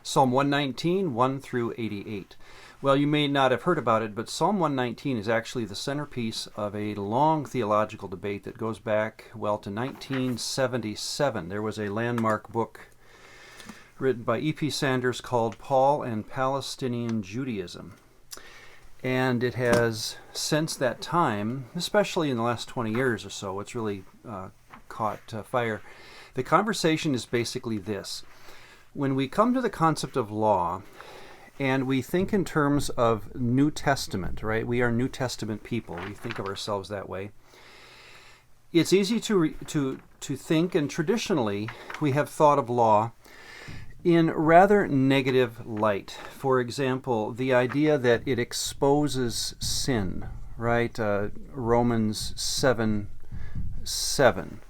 Psalm 119, 1 through 88. Well, you may not have heard about it, but Psalm 119 is actually the centerpiece of a long theological debate that goes back, well, to 1977. There was a landmark book written by E.P. Sanders called Paul and Palestinian Judaism. And it has, since that time, especially in the last 20 years or so, it's really caught fire. The conversation is basically this. When we come to the concept of law, and we think in terms of New Testament, right? We are New Testament people. We think of ourselves that way. It's easy to think, and traditionally we have thought of law in rather negative light. For example, the idea that it exposes sin, right? Romans 7:7.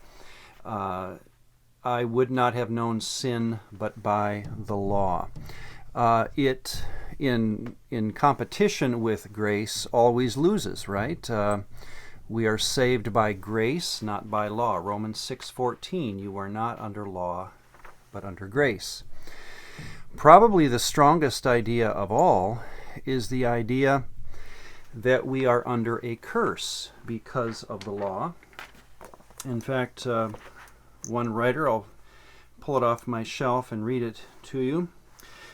I would not have known sin but by the law. It, in competition with grace, always loses, right? We are saved by grace, not by law. Romans 6:14, you are not under law, but under grace. Probably the strongest idea of all is the idea that we are under a curse because of the law. In fact, one writer, I'll pull it off my shelf and read it to you.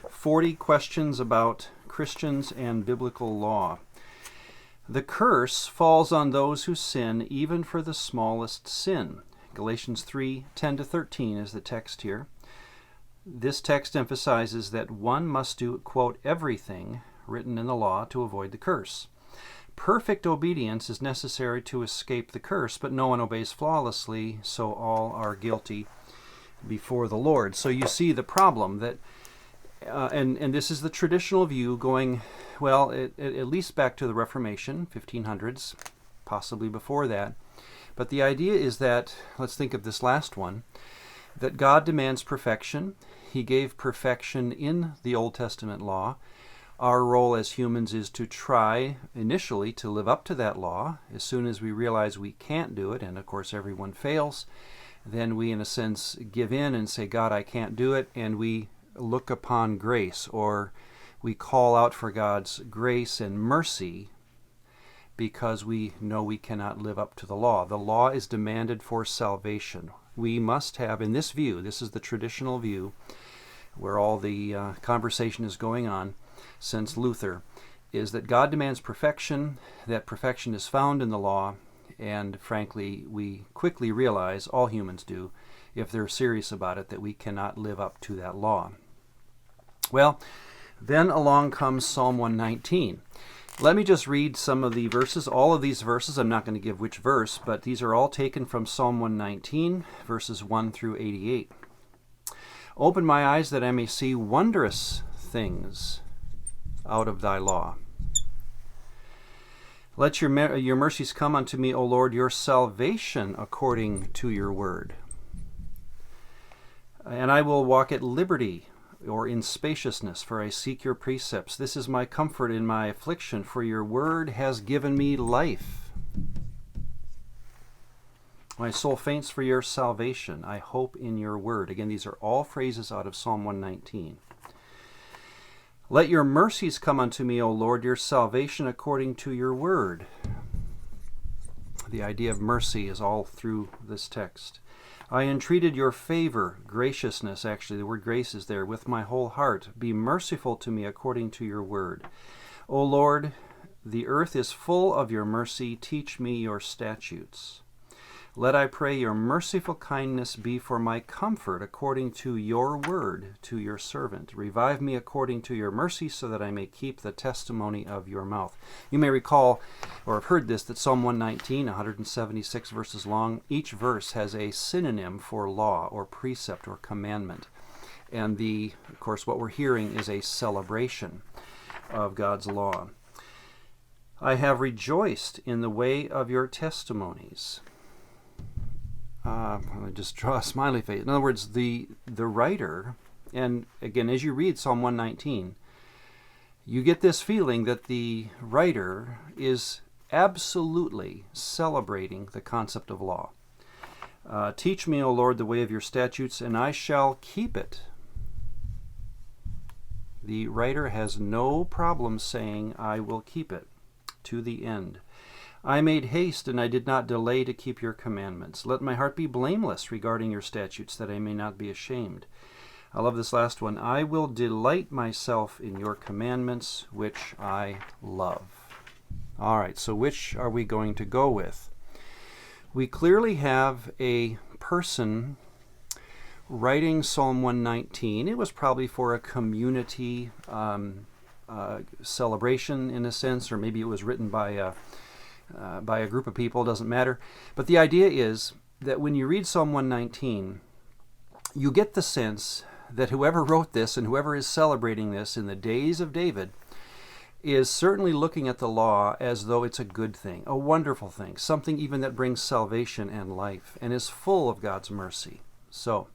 40 questions about Christians and biblical law. The curse falls on those who sin, even for the smallest sin. Galatians 3:10-13 is the text here. This text emphasizes that one must do, quote, everything written in the law to avoid the curse. Perfect obedience is necessary to escape the curse, but no one obeys flawlessly, so all are guilty before the Lord. So you see the problem that, and this is the traditional view going, well, at least back to the Reformation, 1500s, possibly before that. But the idea is that, let's think of this last one, that God demands perfection. He gave perfection in the Old Testament law. Our role as humans is to try initially to live up to that law. As soon as we realize we can't do it, and of course everyone fails, then we in a sense give in and say, God, I can't do it, and we look upon grace, or we call out for God's grace and mercy because we know we cannot live up to the law. The law is demanded for salvation. We must have, in this view, this is the traditional view where all the conversation is going on since Luther, is that God demands perfection, that perfection is found in the law, and frankly, we quickly realize, all humans do, if they're serious about it, that we cannot live up to that law. Well, then along comes Psalm 119. Let me just read some of the verses. All of these verses, I'm not going to give which verse, but these are all taken from Psalm 119, verses 1 through 88. Open my eyes that I may see wondrous things out of thy law. Let your mercies come unto me, O Lord, your salvation according to your word. And I will walk at liberty, or in spaciousness, for I seek your precepts. This is my comfort in my affliction, for your word has given me life. My soul faints for your salvation. I hope in your word. Again, these are all phrases out of Psalm 119. Let your mercies come unto me, O Lord, your salvation according to your word. The idea of mercy is all through this text. I entreated your favor, graciousness, actually, the word grace is there, with my whole heart. Be merciful to me according to your word. O Lord, the earth is full of your mercy. Teach me your statutes. Let, I pray, your merciful kindness be for my comfort according to your word to your servant. Revive me according to your mercy so that I may keep the testimony of your mouth. You may recall, or have heard this, that Psalm 119, 176 verses long, each verse has a synonym for law or precept or commandment. And of course, what we're hearing is a celebration of God's law. I have rejoiced in the way of your testimonies. Let me just draw a smiley face. In other words, the writer, and again, as you read Psalm 119, you get this feeling that the writer is absolutely celebrating the concept of law. Teach me, O Lord, the way of your statutes, and I shall keep it. The writer has no problem saying, I will keep it to the end. I made haste, and I did not delay to keep your commandments. Let my heart be blameless regarding your statutes, that I may not be ashamed. I love this last one. I will delight myself in your commandments, which I love. All right, so which are we going to go with? We clearly have a person writing Psalm 119. It was probably for a community celebration in a sense, or maybe it was written by a group of people, doesn't matter. But the idea is that when you read Psalm 119, you get the sense that whoever wrote this and whoever is celebrating this in the days of David is certainly looking at the law as though it's a good thing, a wonderful thing, something even that brings salvation and life and is full of God's mercy. So,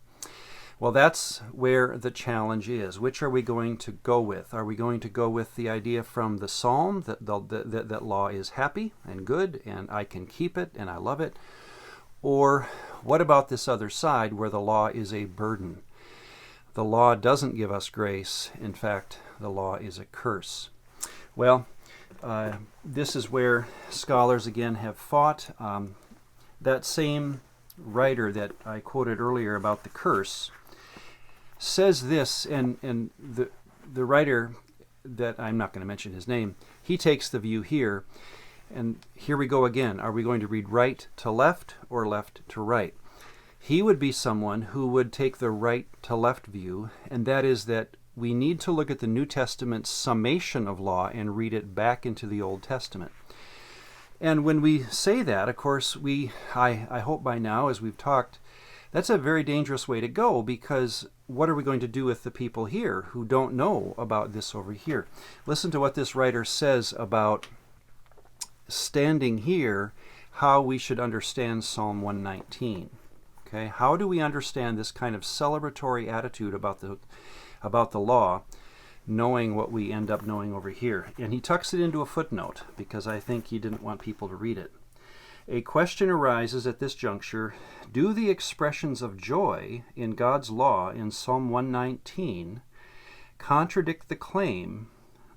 well, that's where the challenge is. Which are we going to go with? Are we going to go with the idea from the Psalm that law is happy and good and I can keep it and I love it? Or what about this other side where the law is a burden? The law doesn't give us grace. In fact, the law is a curse. Well, this is where scholars again have fought. That same writer that I quoted earlier about the curse says this, and the writer that I'm not going to mention his name, he takes the view here, and here we go again. Are we going to read right to left or left to right? He would be someone who would take the right to left view, and that is that we need to look at the New Testament summation of law and read it back into the Old Testament. And when we say that, of course, I hope by now, as we've talked, that's a very dangerous way to go, because what are we going to do with the people here who don't know about this over here? Listen to what this writer says about standing here, how we should understand Psalm 119. Okay, how do we understand this kind of celebratory attitude about the law, knowing what we end up knowing over here? And he tucks it into a footnote because I think he didn't want people to read it. A question arises at this juncture: do the expressions of joy in God's law in Psalm 119 contradict the claim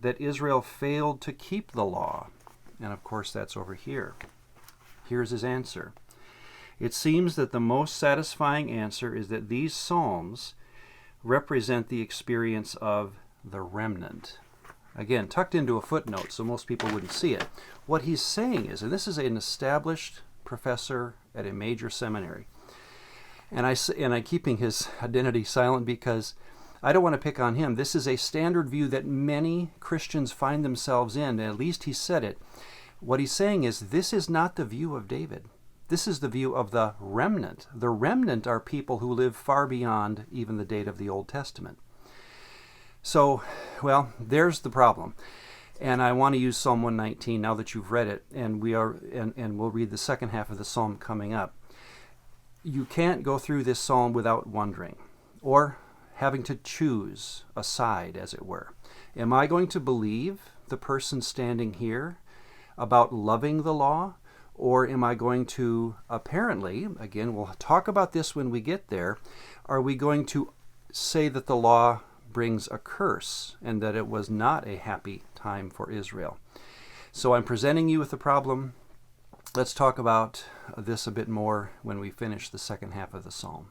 that Israel failed to keep the law? And of course that's over here. Here's his answer. It seems that the most satisfying answer is that these psalms represent the experience of the remnant. Again, tucked into a footnote so most people wouldn't see it. What he's saying is, and this is an established professor at a major seminary, and I'm keeping his identity silent because I don't want to pick on him. This is a standard view that many Christians find themselves in, and at least he said it. What he's saying is, this is not the view of David. This is the view of the remnant. The remnant are people who live far beyond even the date of the Old Testament. So, well, there's the problem. And I want to use Psalm 119 now that you've read it, and we'll read the second half of the psalm coming up. You can't go through this psalm without wondering, or having to choose a side, as it were. Am I going to believe the person standing here about loving the law? Or am I going to, apparently, again, we'll talk about this when we get there, are we going to say that the law brings a curse and that it was not a happy time for Israel? So I'm presenting you with the problem. Let's talk about this a bit more when we finish the second half of the psalm.